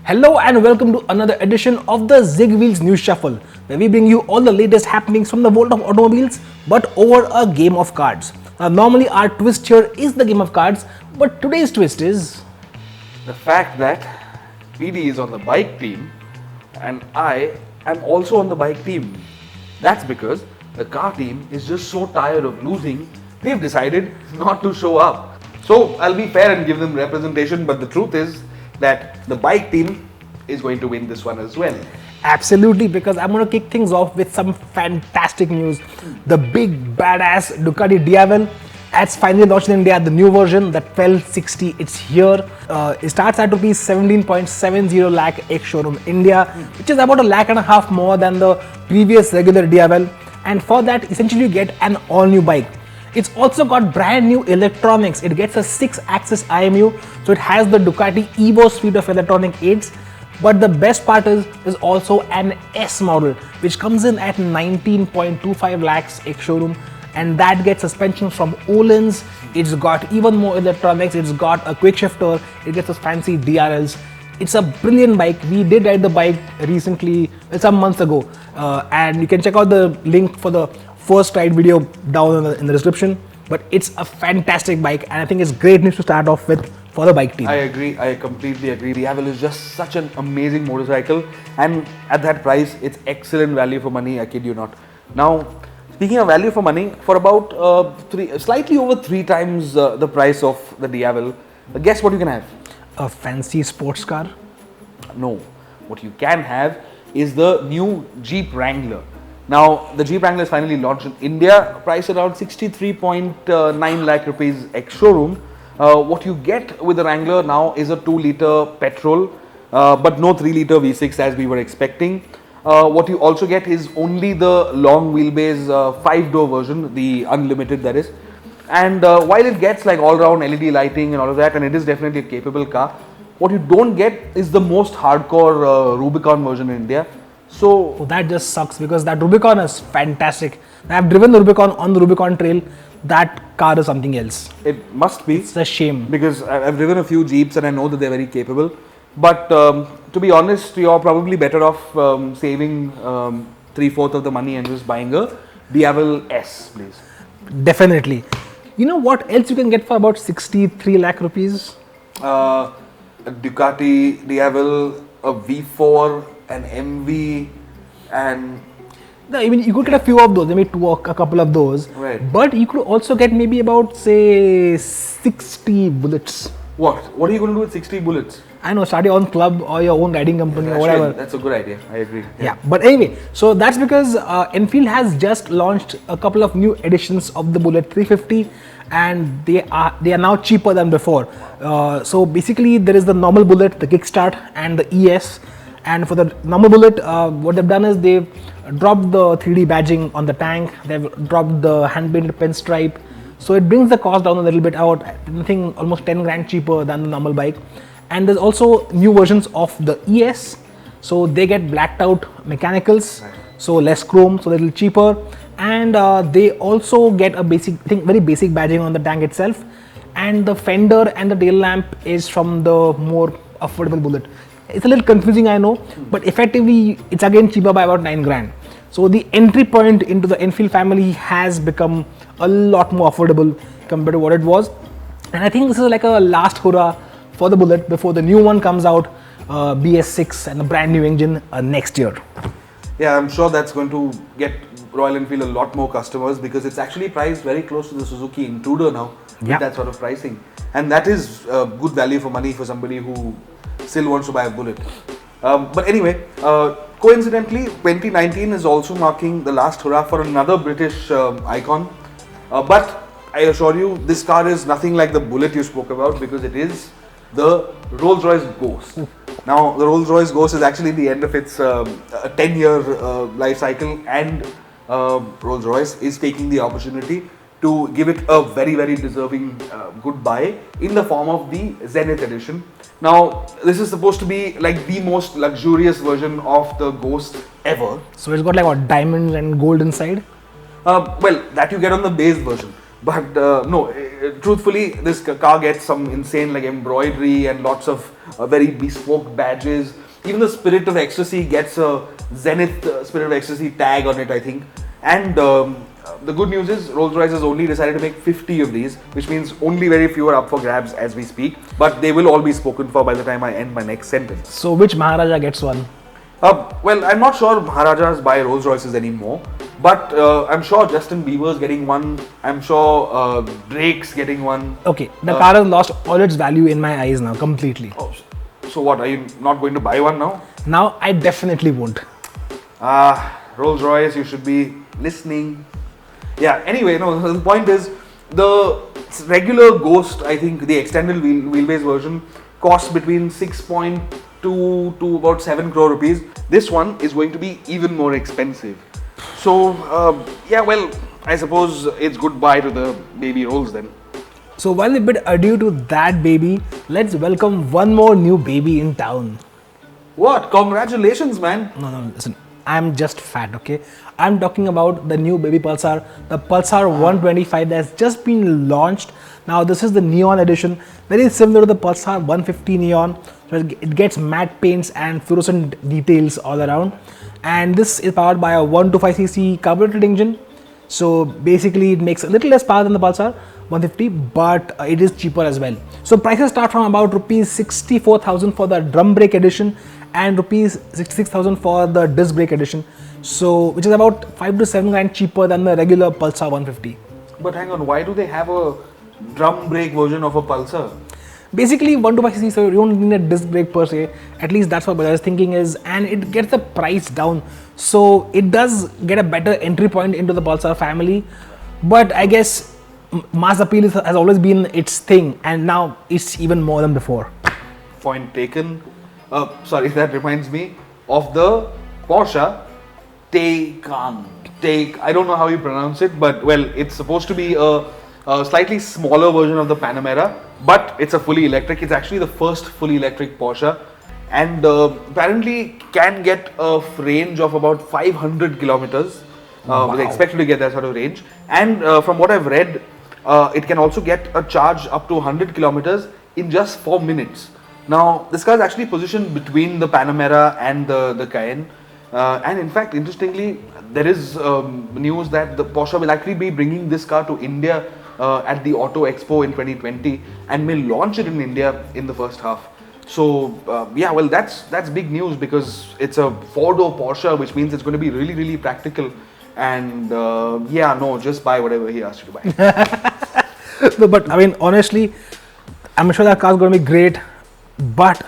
Hello and welcome to another edition of the ZigWheels News Shuffle, where we bring you all the latest happenings from the world of automobiles, but over a game of cards. Normally our twist here is the game of cards, but today's twist is the fact that PD is on the bike team and I am also on the bike team. That's because the car team is just so tired of losing, they've decided not to show up. So I'll be fair and give them representation, but the truth is that the bike team is going to win this one as well. absolutely, because I'm going to kick things off with some fantastic news. The big badass Ducati Diavel has finally launched in India, the new version, the 1260. It's here. It starts at rupees 17.70 lakh ex-showroom India, which is about $1.5 lakh more than the previous regular Diavel. And for that, essentially you get an all-new bike. It's also got brand new electronics. It gets a 6-axis IMU, so it has the Ducati Evo suite of electronic aids. But the best part is also an S model, which comes in at 19.25 lakhs ex-showroom, and that gets suspension from Öhlins. It's got even more electronics. It's got a quick shifter. It gets those fancy DRLs. It's a brilliant bike. We did ride the bike recently, some months ago, and you can check out the link for the first ride video down in the description. But it's a fantastic bike, and I think it's great news to start off with for the bike team. I agree, I completely agree. The Diavel is just such an amazing motorcycle, and at that price, it's excellent value for money, I kid you not. Now, speaking of value for money, for about slightly over 3 times the price of the Diavel, guess what you can have? A fancy sports car? No, what you can have is the new Jeep Wrangler. Now, the Jeep Wrangler is finally launched in India, priced around 63.9 lakh rupees ex-showroom. What you get with the Wrangler now is a 2-liter petrol, but no 3-liter V6 as we were expecting. What you also get is only the long wheelbase 5-door version, the Unlimited that is. And while it gets like all-round LED lighting and all of that, and it is definitely a capable car, what you don't get is the most hardcore Rubicon version in India. So that just sucks, because that Rubicon is fantastic. I've driven the Rubicon on the Rubicon Trail. That car is something else. It must be. It's a shame. Because I've driven a few Jeeps and I know that they're very capable. But to be honest, you're probably better off saving 3/4 of the money and just buying a Diavel S, please. Definitely. You know what else you can get for about 63 lakh rupees? A Ducati Diavel, a V4, an MV, and No, I mean, you could get a few of those, maybe a couple of those. Right. But you could also get maybe about, say, 60 bullets. what? What are you going to do with 60 bullets? I know, start your own club or your own riding company or whatever. That's a good idea. I agree. Yeah, but anyway, so that's because Enfield has just launched a couple of new editions of the Bullet 350, and they are now cheaper than before. So basically, there is the normal Bullet, the Kickstart, and the ES. And for the normal Bullet, what they've done is they've dropped the 3D badging on the tank. They've dropped the hand-painted pinstripe, so it brings the cost down a little bit out. I think almost 10 grand cheaper than the normal bike. And there's also new versions of the ES, so they get blacked out mechanicals, so less chrome, so a little cheaper. And they also get a basic, I think very basic badging on the tank itself. And the fender and the tail lamp is from the more affordable Bullet. It's a little confusing, I know, but effectively it's again cheaper by about 9 grand. So the entry point into the Enfield family has become a lot more affordable compared to what it was. And I think this is like a last hurrah for the Bullet before the new one comes out, BS6 and a brand new engine next year. Yeah, I'm sure that's going to get Royal Enfield a lot more customers, because it's actually priced very close to the Suzuki Intruder now, with that sort of pricing. And that is good value for money for somebody who still wants to buy a Bullet. But anyway, coincidentally, 2019 is also marking the last hurrah for another British icon. But I assure you, this car is nothing like the Bullet you spoke about, because it is the Rolls Royce Ghost. Now, the Rolls Royce Ghost is actually the end of its 10-year life cycle, and Rolls Royce is taking the opportunity to give it a very, very deserving goodbye in the form of the Zenith edition. Now, this is supposed to be like the most luxurious version of the Ghost ever. So it's got like what, diamonds and gold inside? Well, that you get on the base version. But no, truthfully, this car gets some insane like embroidery and lots of very bespoke badges. Even the Spirit of Ecstasy gets a Zenith Spirit of Ecstasy tag on it, I think. And the good news is Rolls Royce has only decided to make 50 of these, which means only very few are up for grabs as we speak. But they will all be spoken for by the time I end my next sentence. So which Maharaja gets one? Well, I'm not sure Maharajas buy Rolls Royces anymore, but I'm sure Justin Bieber's getting one. I'm sure Drake's getting one. Okay, the car has lost all its value in my eyes now, completely. Oh, so what, are you not going to buy one now? Now I definitely won't. Rolls Royce, you should be listening. Yeah, anyway, no, the point is, the regular Ghost, I think the extended wheelbase version costs between 6.2 to about 7 crore rupees. This one is going to be even more expensive. So, yeah, well, I suppose it's goodbye to the baby Rolls then. So while we bid adieu to that baby, let's welcome one more new baby in town. What? Congratulations, man. No, listen. I'm just fat, okay? I'm talking about the new baby Pulsar, the Pulsar 125 that's just been launched. Now this is the neon edition, very similar to the Pulsar 150 neon. So it gets matte paints and fluorescent details all around. And this is powered by a 125cc carbureted engine. So basically it makes a little less power than the Pulsar 150, but it is cheaper as well. So prices start from about rupees 64,000 for the drum brake edition and rupees 66,000 for the disc brake edition. So which is about 5 to 7 grand cheaper than the regular Pulsar 150. But hang on, why do they have a drum brake version of a Pulsar? Basically 125cc, so you don't need a disc brake per se. At least that's what Bajaj's thinking is, and it gets the price down. So it does get a better entry point into the Pulsar family. But I guess mass appeal has always been its thing, and now it's even more than before. Point taken. Sorry, that reminds me of the Porsche Taycan. I don't know how you pronounce it, but well, it's supposed to be a slightly smaller version of the Panamera, but it's a fully electric. It's actually the first fully electric Porsche, and apparently can get a range of about 500 kilometers. Wow. They're expected to get that sort of range, and from what I've read, it can also get a charge up to 100 kilometers in just 4 minutes. Now, this car is actually positioned between the Panamera and the Cayenne. And in fact, interestingly, there is news that the Porsche will actually be bringing this car to India at the Auto Expo in 2020 and may launch it in India in the first half. So, yeah, well, that's big news because it's a four-door Porsche, which means it's going to be really, really practical. And yeah, no, just buy whatever he asks you to buy. No, but I mean, honestly, I'm sure that car is going to be great. But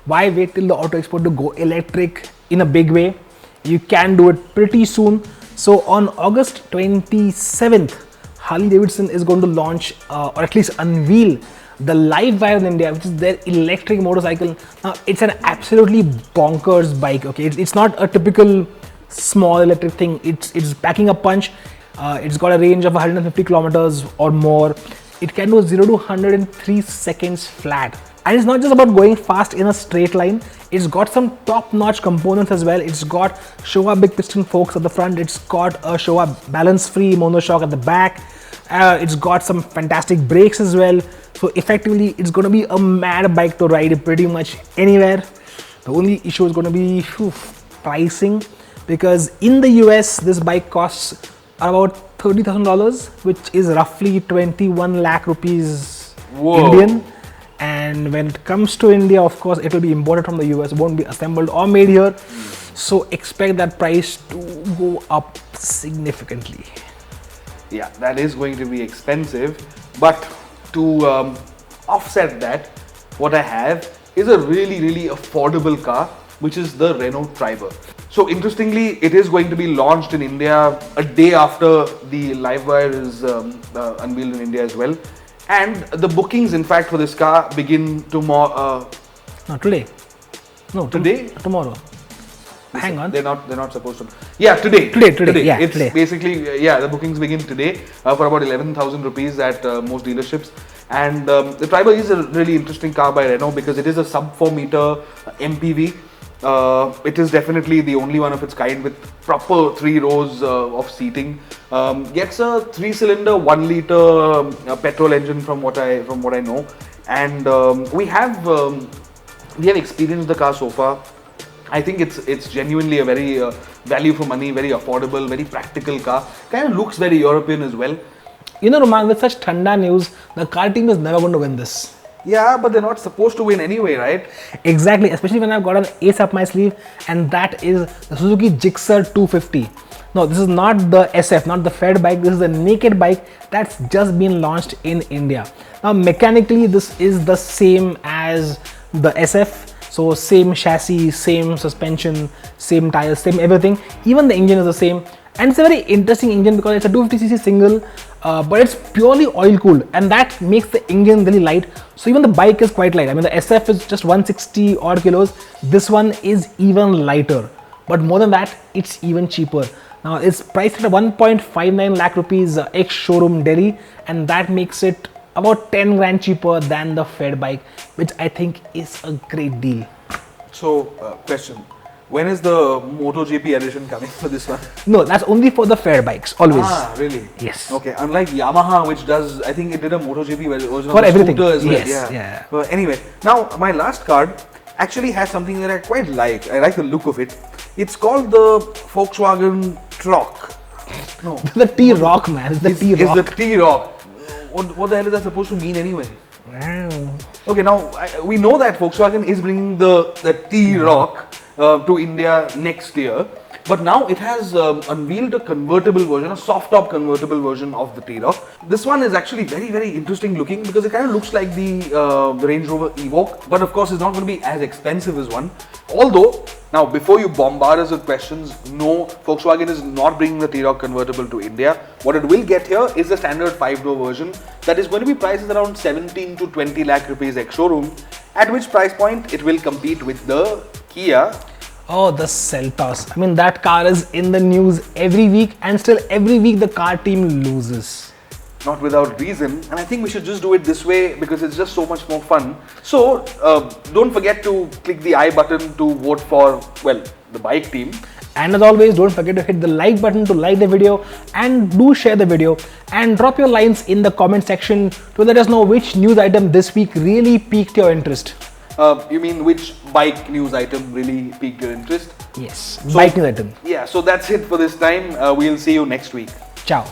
why wait till the Auto Expo to go electric in a big way? You can do it pretty soon. So on August 27th, Harley-Davidson is going to launch or at least unveil the Lightfire in India, which is their electric motorcycle. Now it's an absolutely bonkers bike. Okay, it's not a typical small electric thing. It's packing a punch. It's got a range of 150 kilometers or more. It can do 0 to 100 in 3 seconds flat. And it's not just about going fast in a straight line. It's got some top-notch components as well. It's got Showa big piston forks at the front. It's got a Showa balance-free monoshock at the back. It's got some fantastic brakes as well. So effectively, it's going to be a mad bike to ride pretty much anywhere. The only issue is going to be pricing, because in the US, this bike costs about $30,000, which is roughly 21 lakh rupees Indian. And when it comes to India, of course, it will be imported from the US, it won't be assembled or made here. So expect that price to go up significantly. Yeah, that is going to be expensive. But to offset that, what I have is a really, really affordable car, which is the Renault Triber. So interestingly, it is going to be launched in India a day after the Livewire is unveiled in India as well. And the bookings, in fact, for this car begin tomorrow. No, today. No, today? Tomorrow. Hang on. They're not supposed to. Yeah, today. Today. Yeah, it's today. basically, yeah, the bookings begin today for about 11,000 rupees at most dealerships. And the Triber is a really interesting car by Renault because it is a sub 4 meter MPV. It is definitely the only one of its kind with proper 3 rows of seating. Gets a 3-cylinder 1 liter petrol engine from what I know, and we have experienced the car so far. I think it's genuinely a very value for money, very affordable, very practical car. Kind of looks very European as well. You know, Roman, with such thanda news, the car team is never going to win this. Yeah, but they're not supposed to win anyway, right? Exactly, especially when I've got an ace up my sleeve, and that is the Suzuki Gixxer 250. No, this is not the SF, not the Fed bike. This is a naked bike that's just been launched in India. Now, mechanically, this is the same as the SF. So, same chassis, same suspension, same tires, same everything. Even the engine is the same. And it's a very interesting engine because it's a 250cc single, but it's purely oil cooled, and that makes the engine really light. So even the bike is quite light. I mean, the SF is just 160 odd kilos. This one is even lighter, but more than that, it's even cheaper. Now it's priced at 1.59 lakh rupees ex-showroom Delhi, and that makes it about 10 grand cheaper than the Fed bike, which I think is a great deal. So, question. When is the MotoGP edition coming for this one? No, that's only for the fair bikes, always. Ah, really? Yes. Okay, unlike Yamaha, which does, I think it did a MotoGP version for of the everything. scooter as well. Yes, yeah. Anyway, now my last card actually has something that I quite like. I like the look of it. It's called the Volkswagen T-Roc. No. The T-Roc, man. It's the T-Roc. It's the T-Roc. What the hell is that supposed to mean anyway? Wow. Okay, now we know that Volkswagen is bringing the T-Roc to India next year, but now it has unveiled a convertible version, a soft top convertible version of the T-Roc. This one is actually very, very interesting looking because it kind of looks like the Range Rover Evoque, but of course it's not going to be as expensive as one. Although, now before you bombard us with questions, no, Volkswagen is not bringing the T-Roc convertible to India. What it will get here is the standard 5-door version that is going to be priced at around 17 to 20 lakh rupees ex-showroom, at which price point it will compete with the Kia. Oh, the Seltos. I mean, that car is in the news every week, and still every week the car team loses. Not without reason, and I think we should just do it this way because it's just so much more fun. So, don't forget to click the I button to vote for, well, the bike team. And as always, don't forget to hit the like button to like the video, and do share the video, and drop your lines in the comment section to let us know which news item this week really piqued your interest. You mean which bike news item really piqued your interest? Yes, So, bike news item. Yeah, so that's it for this time. We'll see you next week. Ciao.